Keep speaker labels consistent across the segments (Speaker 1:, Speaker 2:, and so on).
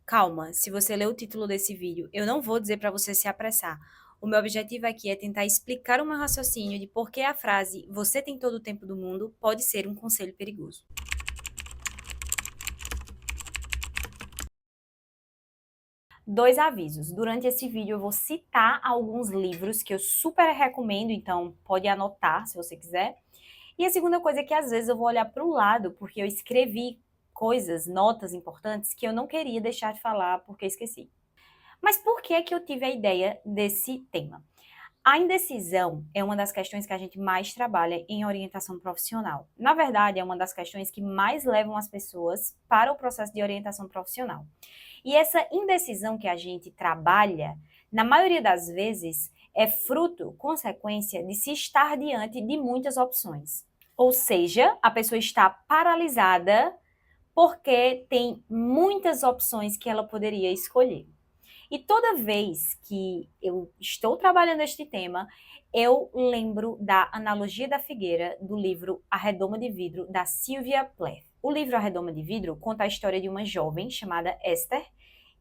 Speaker 1: Calma, se você ler o título desse vídeo, eu não vou dizer para você se apressar. O meu objetivo aqui é tentar explicar o meu raciocínio de por que a frase "você tem todo o tempo do mundo" pode ser um conselho perigoso. Dois avisos. Durante esse vídeo eu vou citar alguns livros que eu super recomendo, então pode anotar se você quiser. E a segunda coisa é que às vezes eu vou olhar para o lado, porque eu escrevi coisas, notas importantes que eu não queria deixar de falar porque esqueci. Mas por que que eu tive a ideia desse tema? A indecisão é uma das questões que a gente mais trabalha em orientação profissional. Na verdade, é uma das questões que mais levam as pessoas para o processo de orientação profissional. E essa indecisão que a gente trabalha, na maioria das vezes, é fruto, consequência de se estar diante de muitas opções. Ou seja, a pessoa está paralisada porque tem muitas opções que ela poderia escolher. E toda vez que eu estou trabalhando este tema, eu lembro da analogia da figueira do livro A Redoma de Vidro, da Sylvia Plath. O livro A Redoma de Vidro conta a história de uma jovem chamada Esther,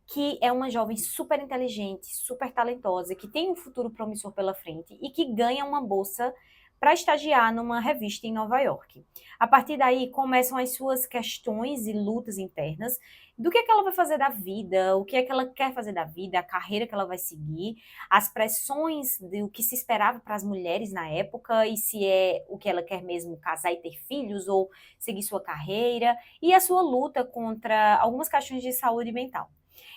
Speaker 1: que é uma jovem super inteligente, super talentosa, que tem um futuro promissor pela frente e que ganha uma bolsa para estagiar numa revista em Nova York. A partir daí começam as suas questões e lutas internas do que ela vai fazer da vida, o que é que ela quer fazer da vida, a carreira que ela vai seguir, as pressões do que se esperava para as mulheres na época e se é o que ela quer mesmo, casar e ter filhos ou seguir sua carreira, e a sua luta contra algumas questões de saúde mental.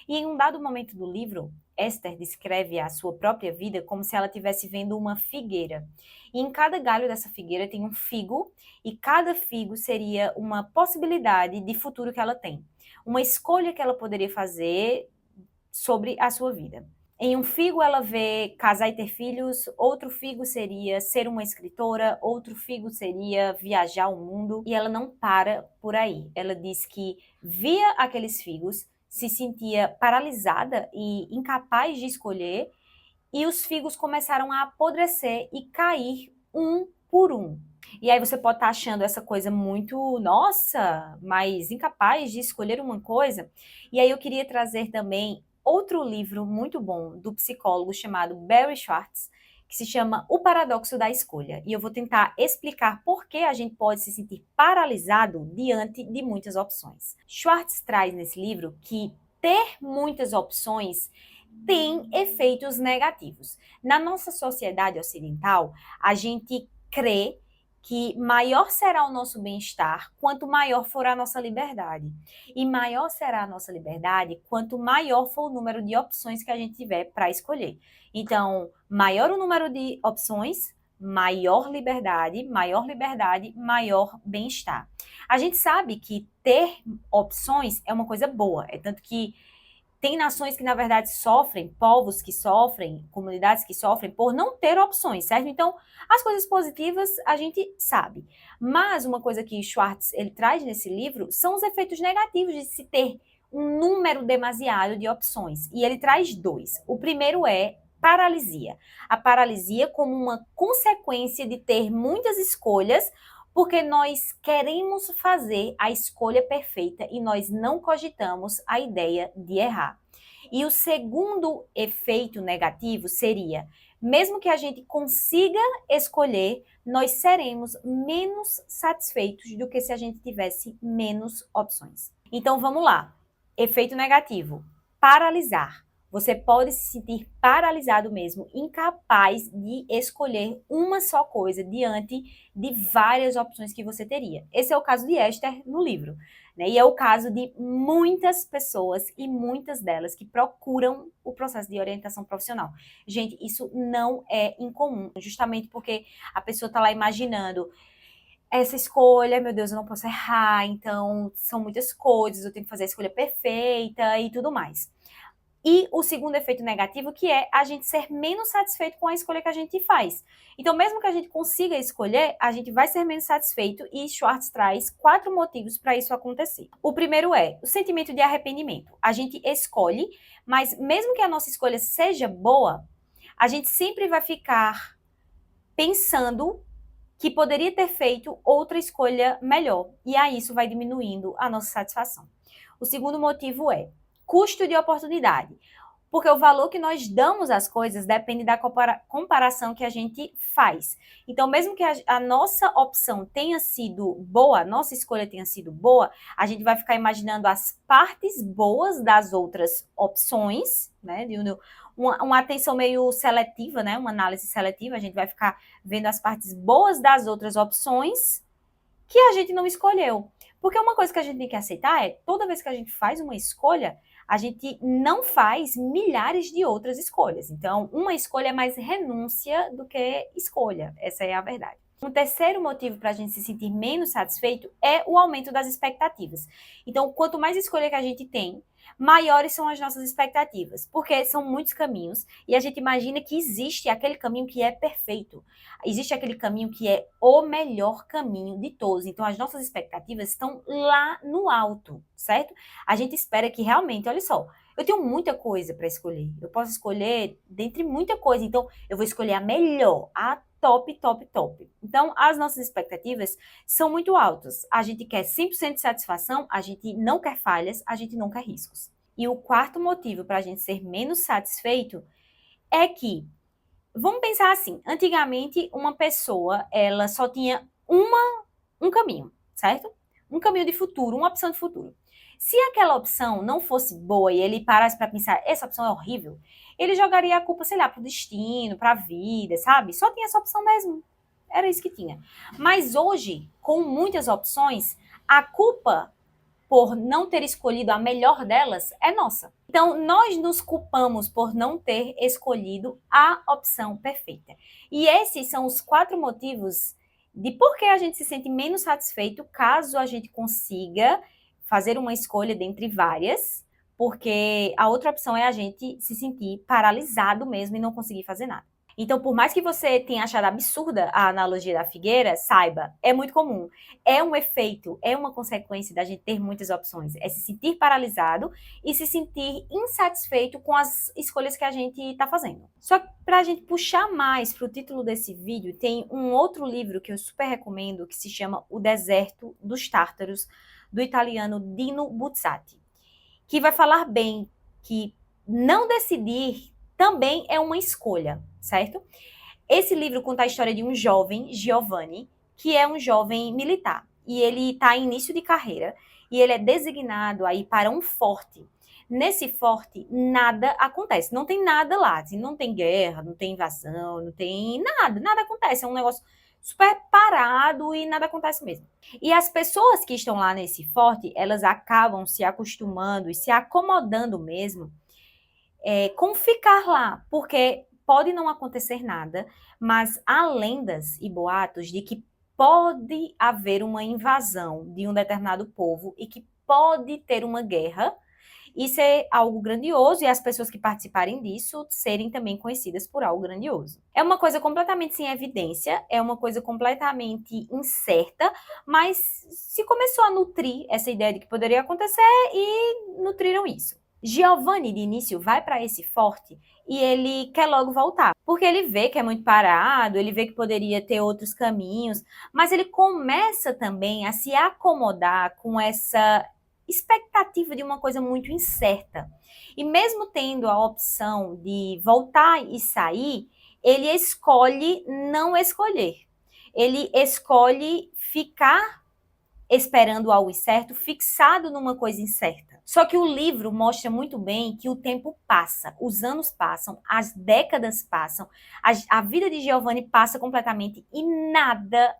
Speaker 1: E em um dado momento do livro, Esther descreve a sua própria vida como se ela estivesse vendo uma figueira. E em cada galho dessa figueira tem um figo, e cada figo seria uma possibilidade de futuro que ela tem. Uma escolha que ela poderia fazer sobre a sua vida. Em um figo ela vê casar e ter filhos, outro figo seria ser uma escritora, outro figo seria viajar o mundo, e ela não para por aí. Ela diz que via aqueles figos, se sentia paralisada e incapaz de escolher, e os figos começaram a apodrecer e cair um por um. E aí você pode estar achando essa coisa muito, nossa, mas incapaz de escolher uma coisa. E aí eu queria trazer também outro livro muito bom do psicólogo chamado Barry Schwartz, que se chama O Paradoxo da Escolha. E eu vou tentar explicar por que a gente pode se sentir paralisado diante de muitas opções. Schwartz traz nesse livro que ter muitas opções tem efeitos negativos. Na nossa sociedade ocidental, a gente crê que maior será o nosso bem-estar quanto maior for a nossa liberdade. E maior será a nossa liberdade quanto maior for o número de opções que a gente tiver para escolher. Então, maior o número de opções, maior liberdade, maior bem-estar. A gente sabe que ter opções é uma coisa boa, é tanto que tem nações que, na verdade, sofrem, povos que sofrem, comunidades que sofrem por não ter opções, certo? Então, as coisas positivas a gente sabe. Mas uma coisa que Schwartz ele traz nesse livro são os efeitos negativos de se ter um número demasiado de opções. E ele traz dois. O primeiro é paralisia. A paralisia como uma consequência de ter muitas escolhas, porque nós queremos fazer a escolha perfeita e nós não cogitamos a ideia de errar. E o segundo efeito negativo seria, mesmo que a gente consiga escolher, nós seremos menos satisfeitos do que se a gente tivesse menos opções. Então vamos lá. Efeito negativo: paralisar. Você pode se sentir paralisado mesmo, incapaz de escolher uma só coisa diante de várias opções que você teria. Esse é o caso de Esther no livro, né? E é o caso de muitas pessoas e muitas delas que procuram o processo de orientação profissional. Gente, isso não é incomum, justamente porque a pessoa está lá imaginando essa escolha, meu Deus, eu não posso errar, então são muitas coisas, eu tenho que fazer a escolha perfeita e tudo mais. E o segundo efeito negativo, que é a gente ser menos satisfeito com a escolha que a gente faz. Então, mesmo que a gente consiga escolher, a gente vai ser menos satisfeito, e Schwartz traz 4 motivos para isso acontecer. O primeiro é o sentimento de arrependimento. A gente escolhe, mas mesmo que a nossa escolha seja boa, a gente sempre vai ficar pensando que poderia ter feito outra escolha melhor. E aí isso vai diminuindo a nossa satisfação. O segundo motivo é custo de oportunidade. Porque o valor que nós damos às coisas depende da comparação que a gente faz. Então, mesmo que a nossa opção tenha sido boa, a nossa escolha tenha sido boa, a gente vai ficar imaginando as partes boas das outras opções, né? Uma atenção meio seletiva, né? Uma análise seletiva, a gente vai ficar vendo as partes boas das outras opções que a gente não escolheu. Porque uma coisa que a gente tem que aceitar é, toda vez que a gente faz uma escolha, a gente não faz milhares de outras escolhas. Então, uma escolha é mais renúncia do que escolha. Essa é a verdade. Um terceiro motivo para a gente se sentir menos satisfeito é o aumento das expectativas. Então, quanto mais escolha que a gente tem, maiores são as nossas expectativas, porque são muitos caminhos e a gente imagina que existe aquele caminho que é perfeito, existe aquele caminho que é o melhor caminho de todos. Então, as nossas expectativas estão lá no alto, certo? A gente espera que realmente, olha só, eu tenho muita coisa para escolher, eu posso escolher dentre muita coisa, então eu vou escolher a melhor, a top, top, top. Então, as nossas expectativas são muito altas. A gente quer 100% de satisfação, a gente não quer falhas, a gente não quer riscos. E o quarto motivo para a gente ser menos satisfeito é que, vamos pensar assim, antigamente uma pessoa, ela só tinha um caminho, certo? Um caminho de futuro, uma opção de futuro. Se aquela opção não fosse boa e ele parasse para pensar, essa opção é horrível, ele jogaria a culpa, sei lá, pro destino, pra vida, sabe? Só tinha essa opção mesmo. Era isso que tinha. Mas hoje, com muitas opções, a culpa por não ter escolhido a melhor delas é nossa. Então, nós nos culpamos por não ter escolhido a opção perfeita. E esses são os 4 motivos de por que a gente se sente menos satisfeito caso a gente consiga fazer uma escolha dentre várias, porque a outra opção é a gente se sentir paralisado mesmo e não conseguir fazer nada. Então, por mais que você tenha achado absurda a analogia da figueira, saiba, é muito comum. É um efeito, é uma consequência da gente ter muitas opções. É se sentir paralisado e se sentir insatisfeito com as escolhas que a gente está fazendo. Só que para a gente puxar mais para o título desse vídeo, tem um outro livro que eu super recomendo, que se chama O Deserto dos Tártaros, do italiano Dino Buzzati, que vai falar bem que não decidir também é uma escolha, certo? Esse livro conta a história de um jovem, Giovanni, que é um jovem militar. E ele está em início de carreira e ele é designado aí para um forte. Nesse forte, nada acontece. Não tem nada lá. Assim, não tem guerra, não tem invasão, não tem nada. Nada acontece. É um negócio super parado e nada acontece mesmo. E as pessoas que estão lá nesse forte, elas acabam se acostumando e se acomodando mesmo com ficar lá, porque pode não acontecer nada, mas há lendas e boatos de que pode haver uma invasão de um determinado povo e que pode ter uma guerra. Isso é algo grandioso e as pessoas que participarem disso serem também conhecidas por algo grandioso. É uma coisa completamente sem evidência, é uma coisa completamente incerta, mas se começou a nutrir essa ideia de que poderia acontecer e nutriram isso. Giovanni, de início, vai para esse forte e ele quer logo voltar, porque ele vê que é muito parado, ele vê que poderia ter outros caminhos, mas ele começa também a se acomodar com essa expectativa de uma coisa muito incerta. E mesmo tendo a opção de voltar e sair, ele escolhe não escolher. Ele escolhe ficar esperando algo incerto, fixado numa coisa incerta. Só que o livro mostra muito bem que o tempo passa, os anos passam, as décadas passam, a vida de Giovanni passa completamente e nada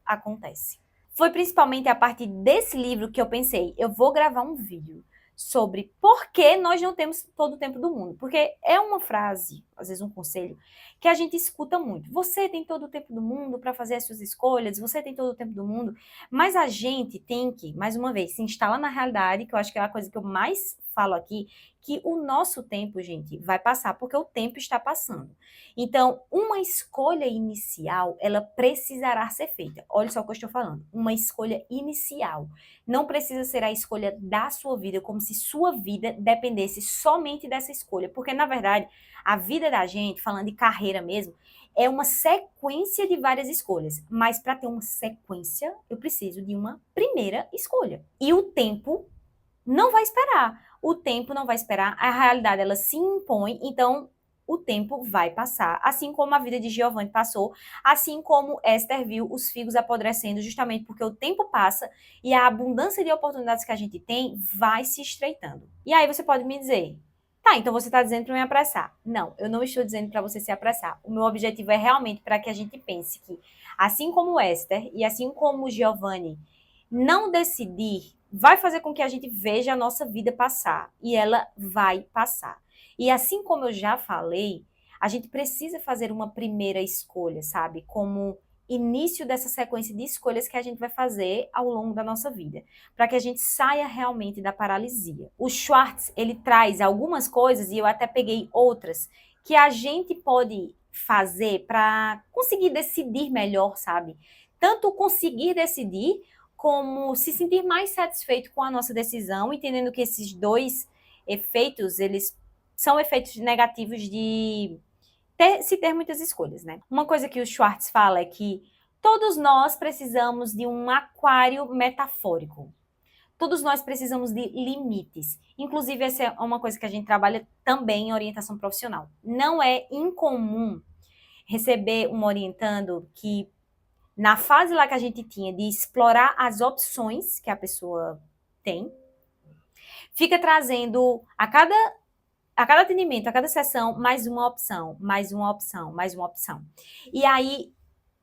Speaker 1: acontece. Foi principalmente a partir desse livro que eu pensei, eu vou gravar um vídeo sobre por que nós não temos todo o tempo do mundo. Porque é uma frase, às vezes um conselho, que a gente escuta muito. Você tem todo o tempo do mundo para fazer as suas escolhas, você tem todo o tempo do mundo, mas a gente tem que, mais uma vez, se instalar na realidade, que eu acho que é a coisa que eu mais falo aqui, que o nosso tempo, gente, vai passar, porque o tempo está passando. Então, uma escolha inicial, ela precisará ser feita. Olha só o que eu estou falando. Uma escolha inicial. Não precisa ser a escolha da sua vida, como se sua vida dependesse somente dessa escolha. Porque, na verdade, a vida da gente, falando de carreira mesmo, é uma sequência de várias escolhas. Mas para ter uma sequência, eu preciso de uma primeira escolha. E o tempo não vai esperar. O tempo não vai esperar, a realidade ela se impõe, então o tempo vai passar. Assim como a vida de Giovanni passou, assim como Esther viu os figos apodrecendo, justamente porque o tempo passa e a abundância de oportunidades que a gente tem vai se estreitando. E aí você pode me dizer, tá, então você está dizendo para me apressar. Não, eu não estou dizendo para você se apressar. O meu objetivo é realmente para que a gente pense que, assim como Esther e assim como Giovanni, não decidir vai fazer com que a gente veja a nossa vida passar. E ela vai passar. E assim como eu já falei, a gente precisa fazer uma primeira escolha, sabe? Como início dessa sequência de escolhas que a gente vai fazer ao longo da nossa vida, para que a gente saia realmente da paralisia. O Schwartz, ele traz algumas coisas, e eu até peguei outras, que a gente pode fazer para conseguir decidir melhor, sabe? Tanto conseguir decidir, como se sentir mais satisfeito com a nossa decisão, entendendo que esses dois efeitos, eles são efeitos negativos de se ter muitas escolhas, né? Uma coisa que o Schwartz fala é que todos nós precisamos de um aquário metafórico. Todos nós precisamos de limites. Inclusive, essa é uma coisa que a gente trabalha também em orientação profissional. Não é incomum receber um orientando que na fase lá que a gente tinha de explorar as opções que a pessoa tem, fica trazendo a cada atendimento, a cada sessão, mais uma opção, mais uma opção, mais uma opção. E aí,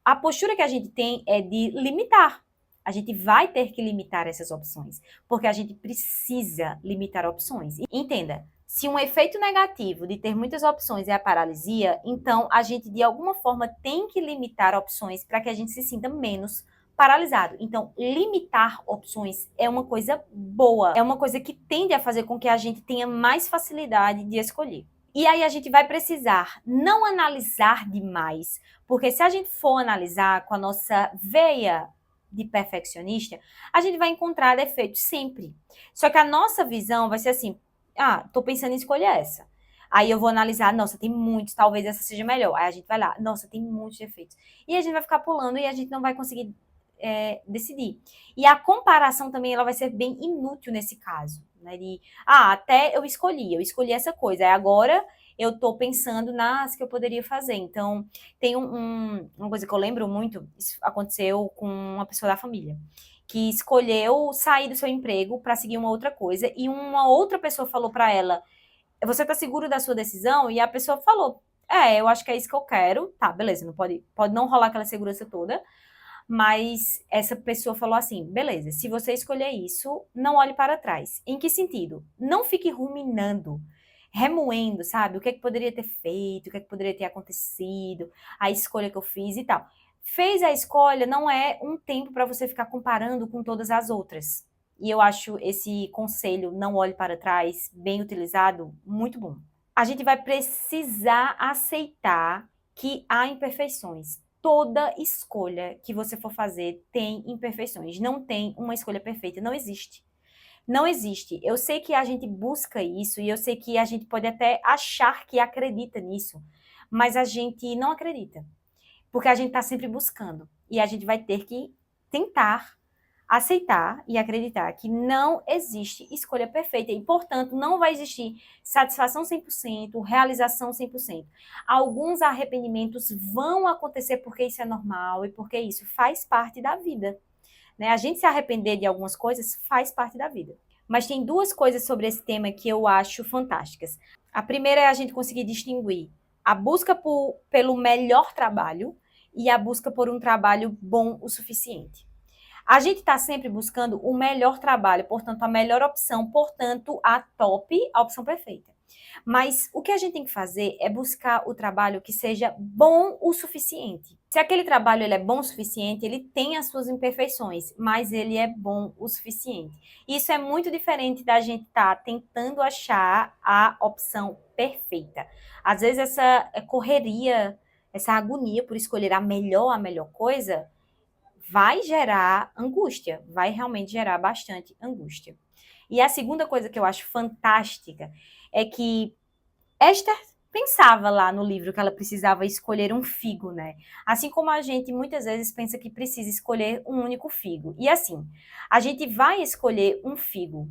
Speaker 1: a postura que a gente tem é de limitar. A gente vai ter que limitar essas opções, porque a gente precisa limitar opções. E entenda, se um efeito negativo de ter muitas opções é a paralisia, então a gente de alguma forma tem que limitar opções para que a gente se sinta menos paralisado. Então, limitar opções é uma coisa boa, é uma coisa que tende a fazer com que a gente tenha mais facilidade de escolher. E aí a gente vai precisar não analisar demais, porque se a gente for analisar com a nossa veia de perfeccionista, a gente vai encontrar defeitos sempre. Só que a nossa visão vai ser assim, tô pensando em escolher essa. Aí eu vou analisar, nossa, tem muitos, talvez essa seja melhor. Aí a gente vai lá, nossa, tem muitos defeitos. E a gente vai ficar pulando e a gente não vai conseguir decidir. E a comparação também, ela vai ser bem inútil nesse caso, né? Até eu escolhi essa coisa. Aí agora eu tô pensando nas que eu poderia fazer. Então, tem uma coisa que eu lembro muito, isso aconteceu com uma pessoa da família, que escolheu sair do seu emprego para seguir uma outra coisa, e uma outra pessoa falou para ela, você tá seguro da sua decisão? E a pessoa falou, eu acho que é isso que eu quero. Tá, beleza, não pode não rolar aquela segurança toda, mas essa pessoa falou assim, beleza, se você escolher isso, não olhe para trás. Em que sentido? Não fique ruminando, remoendo, sabe? O que é que poderia ter feito, o que é que poderia ter acontecido, a escolha que eu fiz e tal. Fez a escolha, não é um tempo para você ficar comparando com todas as outras. E eu acho esse conselho, não olhe para trás, bem utilizado, muito bom. A gente vai precisar aceitar que há imperfeições. Toda escolha que você for fazer tem imperfeições. Não tem uma escolha perfeita, não existe. Não existe. Eu sei que a gente busca isso e eu sei que a gente pode até achar que acredita nisso, mas a gente não acredita, porque a gente está sempre buscando e a gente vai ter que tentar aceitar e acreditar que não existe escolha perfeita e, portanto, não vai existir satisfação 100%, realização 100%. Alguns arrependimentos vão acontecer porque isso é normal e porque isso faz parte da vida, né? A gente se arrepender de algumas coisas faz parte da vida. Mas tem duas coisas sobre esse tema que eu acho fantásticas. A primeira é a gente conseguir distinguir a busca pelo melhor trabalho e a busca por um trabalho bom o suficiente. A gente está sempre buscando o melhor trabalho, portanto, a melhor opção, portanto, a top, a opção perfeita. Mas o que a gente tem que fazer é buscar o trabalho que seja bom o suficiente. Se aquele trabalho ele é bom o suficiente, ele tem as suas imperfeições, mas ele é bom o suficiente. Isso é muito diferente da gente estar tentando achar a opção perfeita. Às vezes essa correria, essa agonia por escolher a melhor coisa, vai gerar angústia, vai realmente gerar bastante angústia. E a segunda coisa que eu acho fantástica é que Esther pensava lá no livro que ela precisava escolher um figo, né? Assim como a gente muitas vezes pensa que precisa escolher um único figo. E assim, a gente vai escolher um figo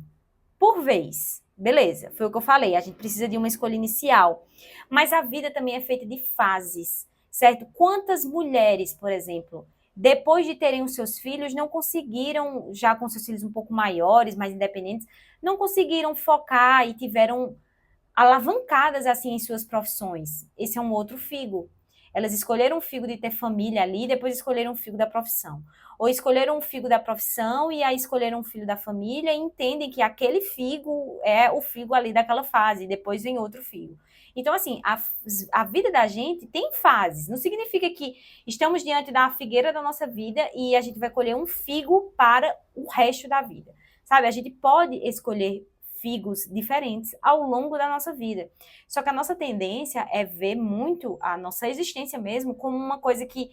Speaker 1: por vez. Beleza, foi o que eu falei, a gente precisa de uma escolha inicial. Mas a vida também é feita de fases, certo? Quantas mulheres, por exemplo, depois de terem os seus filhos, não conseguiram, já com seus filhos um pouco maiores, mais independentes, não conseguiram focar e tiveram alavancadas assim em suas profissões. Esse é um outro figo. Elas escolheram o figo de ter família ali, depois escolheram o figo da profissão. Ou escolheram o figo da profissão e aí escolheram o filho da família e entendem que aquele figo é o figo ali daquela fase, e depois vem outro figo. Então, assim, a vida da gente tem fases. Não significa que estamos diante da figueira da nossa vida e a gente vai colher um figo para o resto da vida. Sabe, a gente pode escolher figos diferentes ao longo da nossa vida. Só que a nossa tendência é ver muito a nossa existência mesmo como uma coisa que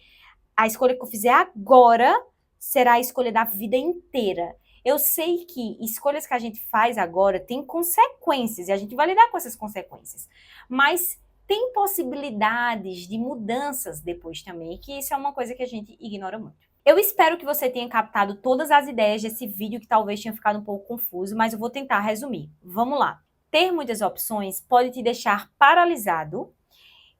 Speaker 1: a escolha que eu fizer agora será a escolha da vida inteira. Eu sei que escolhas que a gente faz agora têm consequências e a gente vai lidar com essas consequências. Mas tem possibilidades de mudanças depois também, que isso é uma coisa que a gente ignora muito. Eu espero que você tenha captado todas as ideias desse vídeo que talvez tenha ficado um pouco confuso, mas eu vou tentar resumir. Vamos lá. Ter muitas opções pode te deixar paralisado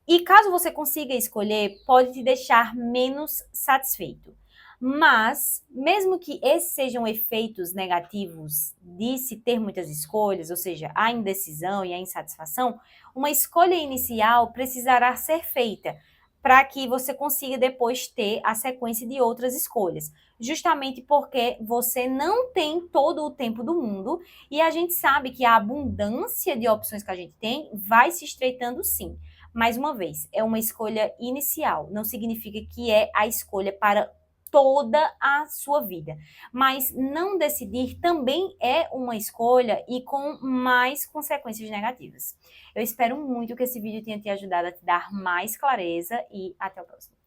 Speaker 1: e caso você consiga escolher, pode te deixar menos satisfeito. Mas, mesmo que esses sejam efeitos negativos de se ter muitas escolhas, ou seja, a indecisão e a insatisfação, uma escolha inicial precisará ser feita para que você consiga depois ter a sequência de outras escolhas. Justamente porque você não tem todo o tempo do mundo e a gente sabe que a abundância de opções que a gente tem vai se estreitando sim. Mais uma vez, é uma escolha inicial, não significa que é a escolha para toda a sua vida. Mas não decidir também é uma escolha e com mais consequências negativas. Eu espero muito que esse vídeo tenha te ajudado a te dar mais clareza e até o próximo.